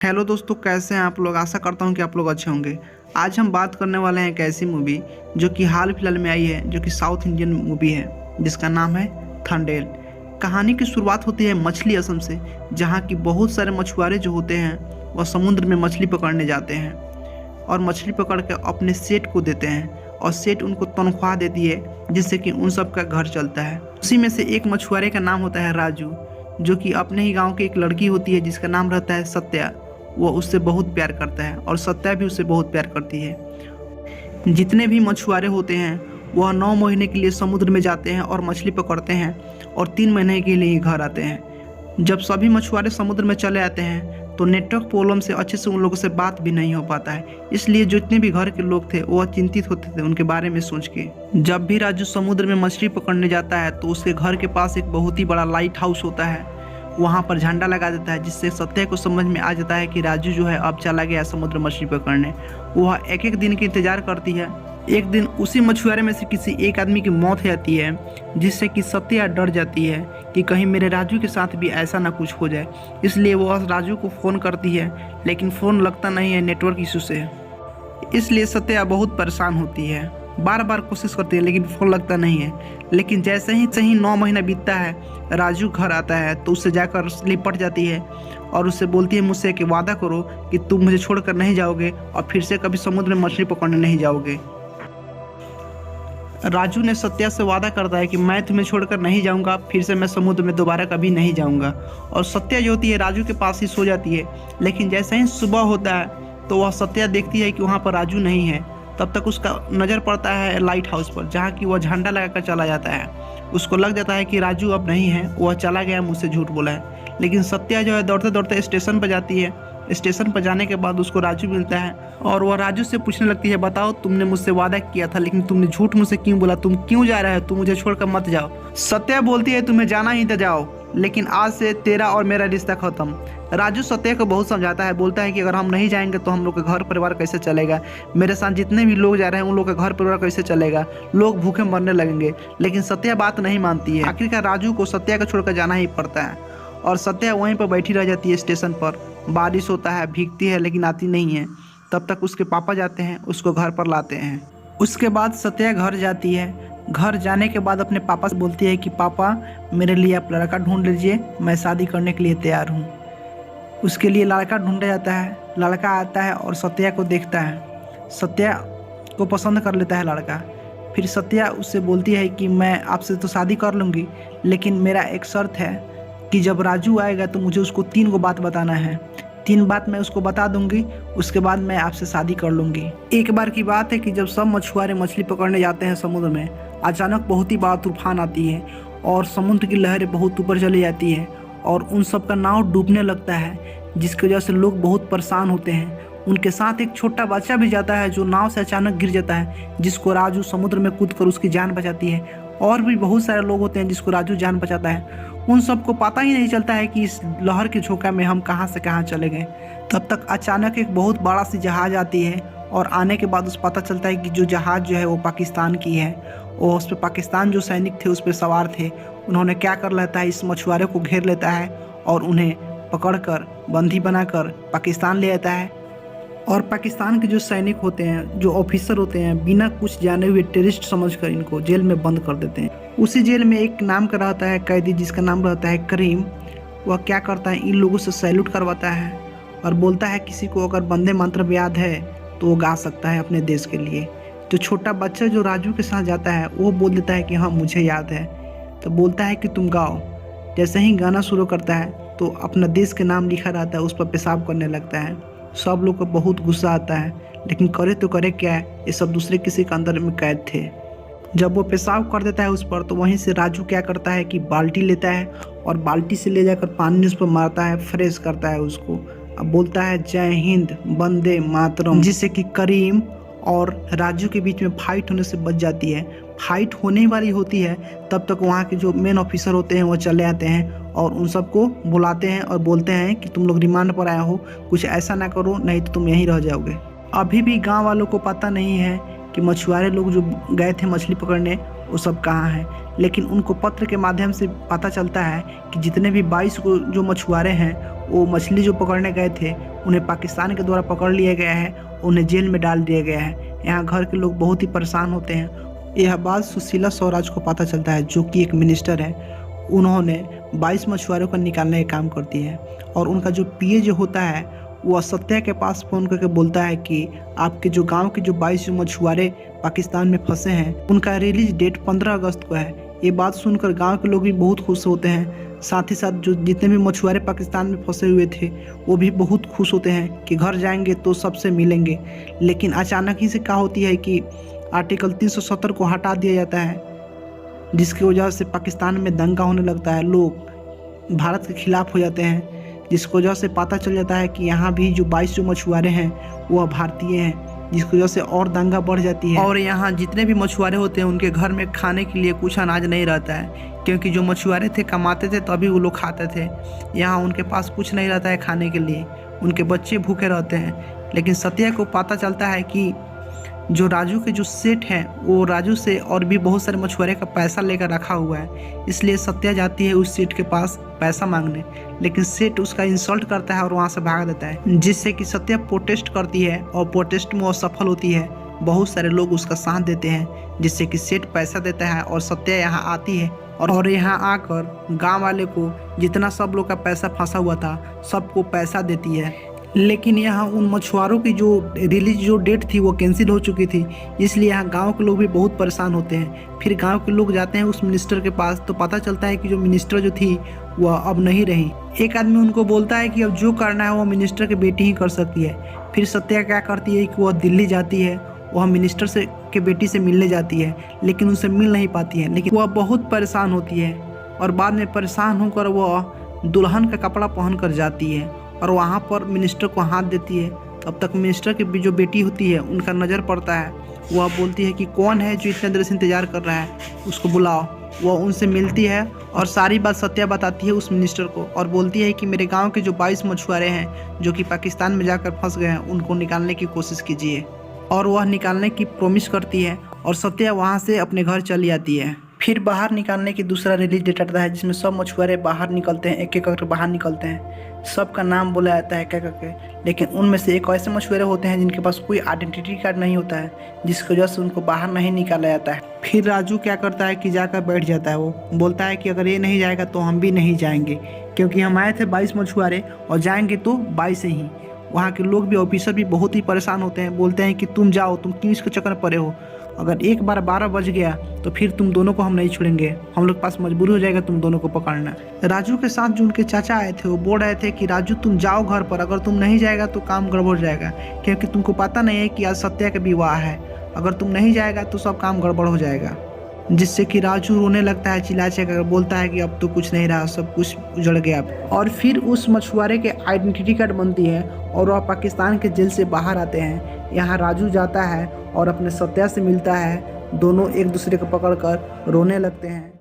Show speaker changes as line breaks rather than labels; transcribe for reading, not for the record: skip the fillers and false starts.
Hello दोस्तों, कैसे हैं आप लोग। आशा करता हूं कि आप लोग अच्छे होंगे। आज हम बात करने वाले हैं एक ऐसी मूवी जो कि हाल फिलहाल में आई है, जो कि साउथ इंडियन मूवी है जिसका नाम है थंडेल। कहानी की शुरुआत होती है मछली असम से, जहां की बहुत सारे मछुआरे जो होते हैं वह समुद्र में मछली पकड़ने जाते हैं और मछली पकड़ के अपने सेठ को देते हैं और सेठ उनको तनख्वाह देती है, जिससे कि उन सब का घर चलता है। उसी में से एक मछुआरे का नाम होता है राजू, जो कि अपने ही गांव की एक लड़की होती है जिसका नाम रहता है सत्या। वो उससे बहुत प्यार करता है और सत्या भी उससे बहुत प्यार करती है। जितने भी मछुआरे होते हैं वह 9 महीने के लिए समुद्र में जाते हैं और मछली पकड़ते हैं और 3 महीने के लिए घर आते हैं। जब सभी मछुआरे समुद्र में चले आते हैं तो नेटवर्क प्रॉब्लम से अच्छे से उन लोगों से बात भी नहीं हो पाता है, इसलिए जितने भी घर के लोग थे वह चिंतित होते थे उनके बारे में सोच के। जब भी राजू समुद्र में मछली पकड़ने जाता है तो उसके घर के पास एक बहुत ही बड़ा लाइट हाउस होता है। वहाँ पर झंडा लगा देता है, जिससे सत्या को समझ में आ जाता है कि राजू जो है अब चला गया समुद्र मछली पकड़ने। वह एक एक दिन का इंतजार करती है। एक दिन उसी मछुआरे में से किसी एक आदमी की मौत हो जाती है, जिससे कि सत्या डर जाती है कि कहीं मेरे राजू के साथ भी ऐसा ना कुछ हो जाए। इसलिए वह राजू को फ़ोन करती है, लेकिन फ़ोन लगता नहीं है नेटवर्क इशू से। इसलिए सत्या बहुत परेशान होती है, बार बार कोशिश करती है लेकिन फ़ोन लगता नहीं है। लेकिन जैसे ही 9 महीना बीतता है, राजू घर आता है तो उससे जाकर लिपट जाती है और उससे बोलती है मुझसे कि वादा करो कि तुम मुझे छोड़कर नहीं जाओगे और फिर से कभी समुद्र में मछली पकड़ने नहीं जाओगे। राजू ने सत्या से वादा करता है कि मैं तुम्हें छोड़कर नहीं जाऊंगा, फिर से मैं समुद्र में दोबारा कभी नहीं जाऊंगा। और सत्या जो होती है राजू के पास ही सो जाती है। लेकिन जैसे ही सुबह होता है तो वह सत्या देखती है कि वहाँ पर राजू नहीं है। तब तक उसका नज़र पड़ता है लाइट हाउस पर, जहाँ की वह झंडा लगाकर चला जाता है। उसको लग जाता है कि राजू अब नहीं है, वह चला गया, मुझसे झूठ बोला है। लेकिन सत्या जो है दौड़ते दौड़ते स्टेशन पर जाती है। स्टेशन पर जाने के बाद उसको राजू मिलता है और वह राजू से पूछने लगती है, बताओ तुमने मुझसे वादा किया था लेकिन तुमने झूठ मुझसे क्यों बोला, तुम क्यों जा रहे हो, तुम मुझे छोड़कर मत जाओ। सत्या बोलती है तुम्हें जाना ही तो जाओ, लेकिन आज से तेरा और मेरा रिश्ता खत्म। राजू सत्या को बहुत समझाता है, बोलता है कि अगर हम नहीं जाएंगे तो हम लोग का घर परिवार कैसे चलेगा, मेरे साथ जितने भी लोग जा रहे हैं उन लोग का घर परिवार कैसे चलेगा, लोग भूखे मरने लगेंगे। लेकिन सत्या बात नहीं मानती है। आखिरकार राजू को सत्या को छोड़कर जाना ही पड़ता है और सत्या वहीं पर बैठी रह जाती है स्टेशन पर। बारिश होता है, भीगती है लेकिन आती नहीं है। तब तक उसके पापा जाते हैं, उसको घर पर लाते हैं। उसके बाद सत्या घर जाती है। घर जाने के बाद अपने पापा से बोलती है कि पापा मेरे लिए आप लड़का ढूंढ लीजिए, मैं शादी करने के लिए तैयार हूँ। उसके लिए लड़का ढूंढा जाता है। लड़का आता है और सत्या को देखता है। सत्या को पसंद कर लेता है लड़का। फिर सत्या उससे बोलती है कि मैं आपसे तो शादी कर लूँगी, लेकिन मेरा एक शर्त है कि जब राजू आएगा तो मुझे उसको 3 बात बताना है। 3 बात मैं उसको बता दूंगी, उसके बाद मैं आपसे शादी कर लूँगी। एक बार की बात है कि जब सब मछुआरे मछली पकड़ने जाते हैं समुद्र में, अचानक बहुत ही बड़ा तूफान आती है और समुद्र की लहरें बहुत ऊपर चली जाती है और उन सब का नाव डूबने लगता है, जिसकी वजह से लोग बहुत परेशान होते हैं। उनके साथ एक छोटा बच्चा भी जाता है जो नाव से अचानक गिर जाता है, जिसको राजू समुद्र में कूदकर उसकी जान बचाती है। और भी बहुत सारे लोग होते हैं जिसको राजू जान बचाता है। उन सबको पता ही नहीं चलता है कि इस लहर के झोंका में हम कहाँ से कहाँ चले गए। तब तक अचानक एक बहुत बड़ा सी जहाज़ आती है और आने के बाद उस पता चलता है कि जो जहाज़ जो है वो पाकिस्तान की है और उस पर पाकिस्तान जो सैनिक थे उस पर सवार थे। उन्होंने क्या कर लेता है, इस मछुआरे को घेर लेता है और उन्हें पकड़कर बंदी बनाकर पाकिस्तान ले आता है। और पाकिस्तान के जो सैनिक होते हैं, जो ऑफिसर होते हैं, बिना कुछ जाने हुए टेररिस्ट समझकर इनको जेल में बंद कर देते हैं। उसी जेल में एक नाम का रहता है कैदी, जिसका नाम रहता है करीम। वह क्या करता है, इन लोगों से सैल्यूट करवाता है और बोलता है किसी को अगर वंदे मातरम याद है तो वो गा सकता है अपने देश के लिए। जो छोटा बच्चा जो राजू के साथ जाता है वो बोल देता है कि हाँ मुझे याद है। तो बोलता है कि तुम गाओ। जैसे ही गाना शुरू करता है तो अपना देश के नाम लिखा रहता है, उस पर पेशाब करने लगता है। सब लोग को बहुत गुस्सा आता है, लेकिन करे तो करे क्या है, ये सब दूसरे किसी के अंदर में कैद थे। जब वो पेशाब कर देता है उस पर, तो वहीं से राजू क्या करता है कि बाल्टी लेता है और बाल्टी से ले जाकर पानी उस पर मारता है, फ्रेश करता है उसको। अब बोलता है जय हिंद वंदे मातरम, जिससे कि करीम और राजू के बीच में फाइट होने से बच जाती है। फाइट होने वाली होती है तब तक वहाँ के जो मेन ऑफिसर होते हैं वो चले आते हैं और उन सबको बुलाते हैं और बोलते हैं कि तुम लोग रिमांड पर आए हो, कुछ ऐसा ना करो नहीं तो तुम यहीं रह जाओगे। अभी भी गांव वालों को पता नहीं है कि मछुआरे लोग जो गए थे मछली पकड़ने वो सब कहाँ हैं, लेकिन उनको पत्र के माध्यम से पता चलता है कि जितने भी 22 को जो मछुआरे हैं वो मछली जो पकड़ने गए थे उन्हें पाकिस्तान के द्वारा पकड़ लिया गया है, उन्हें जेल में डाल दिया गया है। यहाँ घर के लोग बहुत ही परेशान होते हैं। यह बात सुशीला स्वराज को पता चलता है, जो कि एक मिनिस्टर है। उन्होंने 22 मछुआरों को निकालने का काम करती है और उनका जो पीए जो होता है वो सत्या के पास फ़ोन करके बोलता है कि आपके जो गांव के जो 22 मछुआरे पाकिस्तान में फंसे हैं उनका रिलीज डेट 15 अगस्त को है। ये बात सुनकर गांव के लोग भी बहुत खुश होते हैं। साथ ही साथ जो जितने भी मछुआरे पाकिस्तान में फंसे हुए थे वो भी बहुत खुश होते हैं कि घर जाएंगे तो सबसे मिलेंगे। लेकिन अचानक ही से क्या होती है कि आर्टिकल 370 को हटा दिया जाता है, जिसकी वजह से पाकिस्तान में दंगा होने लगता है। लोग भारत के खिलाफ हो जाते हैं, जिसकी वजह से पता चल जाता है कि यहाँ भी जो 22 जो मछुआरे हैं वो भारतीय हैं, जिसकी वजह से और दंगा बढ़ जाती है। और यहाँ जितने भी मछुआरे होते हैं उनके घर में खाने के लिए कुछ अनाज नहीं रहता है, क्योंकि जो मछुआरे थे कमाते थे तभी वो लोग खाते थे। यहाँ उनके पास कुछ नहीं रहता है खाने के लिए, उनके बच्चे भूखे रहते हैं। लेकिन सत्या को पता चलता है कि जो राजू के जो सेठ हैं वो राजू से और भी बहुत सारे मछुआरे का पैसा लेकर रखा हुआ है, इसलिए सत्या जाती है उस सेठ के पास पैसा मांगने। लेकिन सेठ उसका इंसल्ट करता है और वहाँ से भाग देता है, जिससे कि सत्या प्रोटेस्ट करती है और प्रोटेस्ट में वो सफल होती है। बहुत सारे लोग उसका साथ देते हैं, जिससे कि सेठ पैसा देता है और सत्या यहाँ आती है और यहाँ आकर गाँव वाले को जितना सब लोग का पैसा फंसा हुआ था सबको पैसा देती है। लेकिन यहाँ उन मछुआरों की जो रिलीज जो डेट थी वो कैंसिल हो चुकी थी, इसलिए यहाँ गांव के लोग भी बहुत परेशान होते हैं। फिर गांव के लोग जाते हैं उस मिनिस्टर के पास, तो पता चलता है कि जो मिनिस्टर जो थी वह अब नहीं रही। एक आदमी उनको बोलता है कि अब जो करना है वो मिनिस्टर की बेटी ही कर सकती है। फिर सत्या क्या करती है कि वह दिल्ली जाती है, वह मिनिस्टर से के बेटी से मिलने जाती है, लेकिन उनसे मिल नहीं पाती है। लेकिन वह बहुत परेशान होती है और बाद में परेशान होकर वह दुल्हन का कपड़ा पहन कर जाती है और वहाँ पर मिनिस्टर को हाथ देती है। तब तक मिनिस्टर की जो बेटी होती है उनका नज़र पड़ता है। वह बोलती है कि कौन है जो इतने देर से इंतज़ार कर रहा है, उसको बुलाओ। वह उनसे मिलती है और सारी बात सत्या बताती है उस मिनिस्टर को और बोलती है कि मेरे गांव के जो 22 मछुआरे हैं जो कि पाकिस्तान में जाकर फंस गए हैं उनको निकालने की कोशिश कीजिए। और वह निकालने की प्रॉमिस करती है और सत्या वहाँ से अपने घर चली आती है। फिर बाहर निकालने की दूसरा रिलीज डेट आता है, जिसमें सब मछुआरे बाहर निकलते हैं, एक एक करके बाहर निकलते हैं। सबका नाम बोला जाता है क्या करके, लेकिन उनमें से एक ऐसे मछुआरे होते हैं जिनके पास कोई आइडेंटिटी कार्ड नहीं होता है, जिसकी वजह से उनको बाहर नहीं निकाला जाता है। फिर राजू क्या करता है कि जाकर बैठ जाता है। वो बोलता है कि अगर ये नहीं जाएगा तो हम भी नहीं जाएंगे, क्योंकि हम आए थे 22 मछुआरे और जाएंगे तो 22 ही। वहाँ के लोग भी, ऑफिसर भी बहुत ही परेशान होते हैं, बोलते हैं कि तुम जाओ, तुम क्यों इसके चक्कर में पड़े हो। अगर एक बार 12 बज गया तो फिर तुम दोनों को हम नहीं छोड़ेंगे, हम लोग के पास मजबूरी हो जाएगा तुम दोनों को पकड़ना। राजू के साथ जो उनके चाचा आए थे वो बोल रहे थे कि राजू तुम जाओ घर पर, अगर तुम नहीं जाएगा तो काम गड़बड़ हो जाएगा, क्योंकि तुमको पता नहीं है कि आज सत्या का विवाह है। अगर तुम नहीं जाएगा तो सब काम गड़बड़ हो जाएगा। जिससे कि राजू रोने लगता है, चिल्ला चिल्ला बोलता है कि अब तो कुछ नहीं रहा, सब कुछ उजड़ गया। और फिर उस मछुआरे के आइडेंटिटी कार्ड बनती है और वह पाकिस्तान के जेल से बाहर आते हैं। यहाँ राजू जाता है और अपने सत्या से मिलता है, दोनों एक दूसरे को पकड़कर रोने लगते हैं।